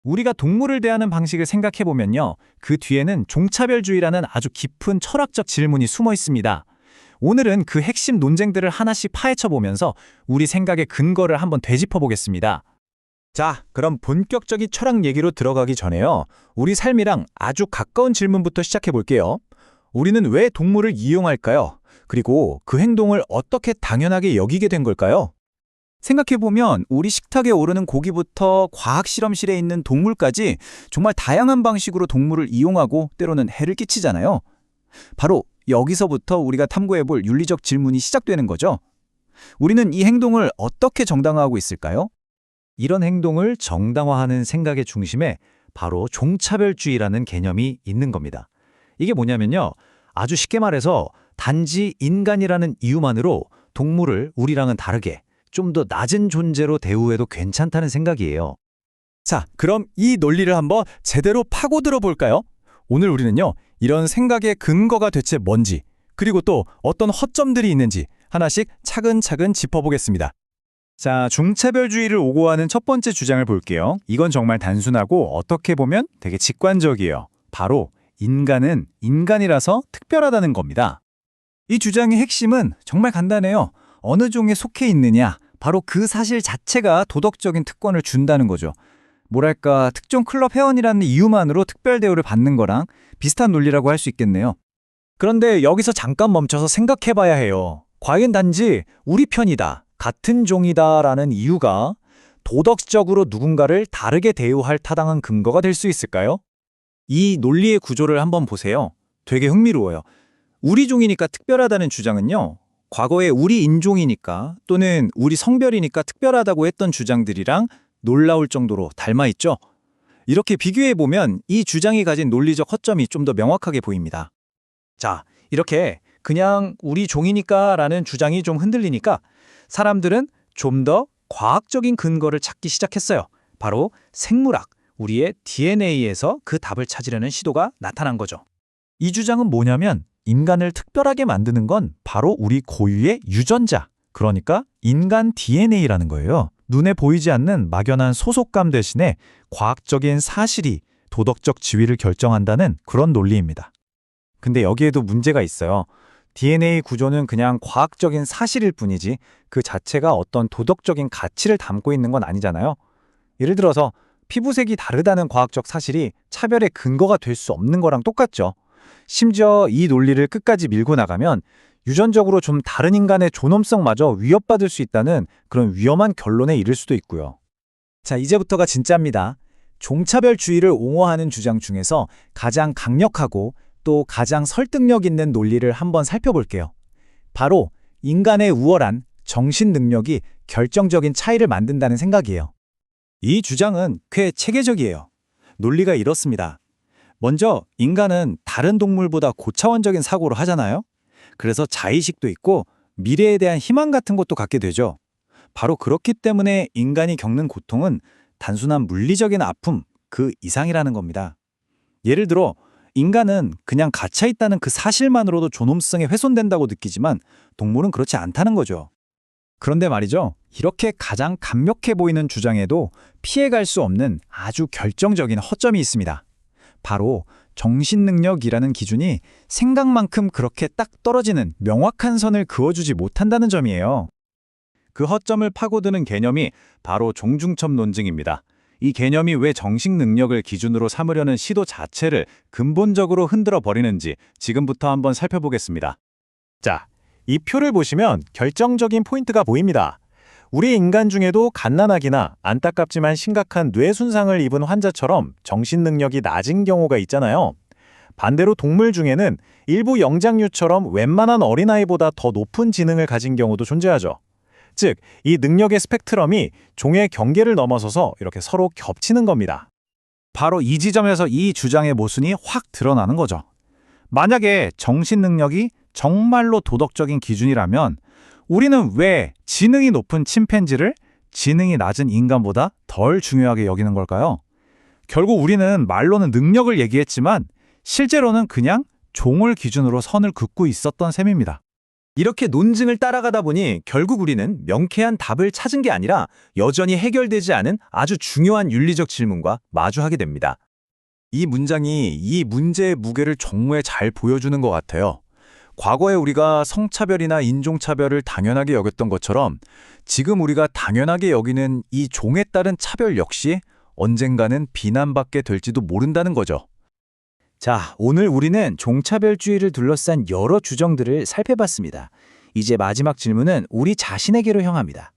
우리가 동물을 대하는 방식을 생각해보면요. 그 뒤에는 종차별주의라는 아주 깊은 철학적 질문이 숨어 있습니다. 오늘은 그 핵심 논쟁들을 하나씩 파헤쳐보면서 우리 생각의 근거를 한번 되짚어보겠습니다. 자, 그럼 본격적인 철학 얘기로 들어가기 전에요. 우리 삶이랑 아주 가까운 질문부터 시작해 볼게요. 우리는 왜 동물을 이용할까요? 그리고 그 행동을 어떻게 당연하게 여기게 된 걸까요? 생각해보면 우리 식탁에 오르는 고기부터 과학실험실에 있는 동물까지 정말 다양한 방식으로 동물을 이용하고 때로는 해를 끼치잖아요. 바로 여기서부터 우리가 탐구해볼 윤리적 질문이 시작되는 거죠. 우리는 이 행동을 어떻게 정당화하고 있을까요? 이런 행동을 정당화하는 생각의 중심에 바로 종차별주의라는 개념이 있는 겁니다. 이게 뭐냐면요. 아주 쉽게 말해서 단지 인간이라는 이유만으로 동물을 우리랑은 다르게 좀 더 낮은 존재로 대우해도 괜찮다는 생각이에요. 자, 그럼 이 논리를 한번 제대로 파고들어 볼까요? 오늘 우리는요, 이런 생각의 근거가 대체 뭔지, 그리고 또 어떤 허점들이 있는지 하나씩 차근차근 짚어보겠습니다. 자, 중차별주의를 오고하는 첫 번째 주장을 볼게요. 이건 정말 단순하고 어떻게 보면 되게 직관적이에요. 바로 인간은 인간이라서 특별하다는 겁니다. 이 주장의 핵심은 정말 간단해요. 어느 종에 속해 있느냐, 바로 그 사실 자체가 도덕적인 특권을 준다는 거죠. 뭐랄까, 특정 클럽 회원이라는 이유만으로 특별 대우를 받는 거랑 비슷한 논리라고 할 수 있겠네요. 그런데 여기서 잠깐 멈춰서 생각해봐야 해요. 과연 단지 우리 편이다, 같은 종이다라는 이유가 도덕적으로 누군가를 다르게 대우할 타당한 근거가 될 수 있을까요? 이 논리의 구조를 한번 보세요. 되게 흥미로워요. 우리 종이니까 특별하다는 주장은요, 과거에 우리 인종이니까 또는 우리 성별이니까 특별하다고 했던 주장들이랑 놀라울 정도로 닮아있죠? 이렇게 비교해보면 이 주장이 가진 논리적 허점이 좀 더 명확하게 보입니다. 자, 이렇게 그냥 우리 종이니까 라는 주장이 좀 흔들리니까 사람들은 좀 더 과학적인 근거를 찾기 시작했어요. 바로 생물학, 우리의 DNA에서 그 답을 찾으려는 시도가 나타난 거죠. 이 주장은 뭐냐면 인간을 특별하게 만드는 건 바로 우리 고유의 유전자, 그러니까 인간 DNA라는 거예요. 눈에 보이지 않는 막연한 소속감 대신에 과학적인 사실이 도덕적 지위를 결정한다는 그런 논리입니다. 근데 여기에도 문제가 있어요. DNA 구조는 그냥 과학적인 사실일 뿐이지 그 자체가 어떤 도덕적인 가치를 담고 있는 건 아니잖아요. 예를 들어서 피부색이 다르다는 과학적 사실이 차별의 근거가 될 수 없는 거랑 똑같죠. 심지어 이 논리를 끝까지 밀고 나가면 유전적으로 좀 다른 인간의 존엄성마저 위협받을 수 있다는 그런 위험한 결론에 이를 수도 있고요. 자, 이제부터가 진짜입니다. 종차별주의를 옹호하는 주장 중에서 가장 강력하고 또 가장 설득력 있는 논리를 한번 살펴볼게요. 바로 인간의 우월한 정신 능력이 결정적인 차이를 만든다는 생각이에요. 이 주장은 꽤 체계적이에요. 논리가 이렇습니다. 먼저 인간은 다른 동물보다 고차원적인 사고를 하잖아요. 그래서 자의식도 있고 미래에 대한 희망 같은 것도 갖게 되죠. 바로 그렇기 때문에 인간이 겪는 고통은 단순한 물리적인 아픔 그 이상이라는 겁니다. 예를 들어 인간은 그냥 갇혀 있다는 그 사실만으로도 존엄성이 훼손된다고 느끼지만 동물은 그렇지 않다는 거죠. 그런데 말이죠. 이렇게 가장 강력해 보이는 주장에도 피해갈 수 없는 아주 결정적인 허점이 있습니다. 바로 정신능력이라는 기준이 생각만큼 그렇게 딱 떨어지는 명확한 선을 그어주지 못한다는 점이에요. 그 허점을 파고드는 개념이 바로 종중첩 논증입니다. 이 개념이 왜 정신능력을 기준으로 삼으려는 시도 자체를 근본적으로 흔들어 버리는지 지금부터 한번 살펴보겠습니다. 자, 이 표를 보시면 결정적인 포인트가 보입니다. 우리 인간 중에도 갓난아기나 안타깝지만 심각한 뇌 손상을 입은 환자처럼 정신 능력이 낮은 경우가 있잖아요. 반대로 동물 중에는 일부 영장류처럼 웬만한 어린아이보다 더 높은 지능을 가진 경우도 존재하죠. 즉, 이 능력의 스펙트럼이 종의 경계를 넘어서서 이렇게 서로 겹치는 겁니다. 바로 이 지점에서 이 주장의 모순이 확 드러나는 거죠. 만약에 정신 능력이 정말로 도덕적인 기준이라면 우리는 왜 지능이 높은 침팬지를 지능이 낮은 인간보다 덜 중요하게 여기는 걸까요? 결국 우리는 말로는 능력을 얘기했지만 실제로는 그냥 종을 기준으로 선을 긋고 있었던 셈입니다. 이렇게 논증을 따라가다 보니 결국 우리는 명쾌한 답을 찾은 게 아니라 여전히 해결되지 않은 아주 중요한 윤리적 질문과 마주하게 됩니다. 이 문장이 이 문제의 무게를 정말 잘 보여주는 것 같아요. 과거에 우리가 성차별이나 인종차별을 당연하게 여겼던 것처럼 지금 우리가 당연하게 여기는 이 종에 따른 차별 역시 언젠가는 비난받게 될지도 모른다는 거죠. 자, 오늘 우리는 종차별주의를 둘러싼 여러 주정들을 살펴봤습니다. 이제 마지막 질문은 우리 자신에게로 향합니다.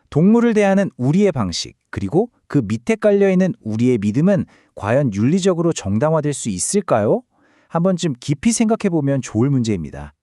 동물을 대하는 우리의 방식, 그리고 그 밑에 깔려있는 우리의 믿음은 과연 윤리적으로 정당화될 수 있을까요? 한 번쯤 깊이 생각해보면 좋을 문제입니다.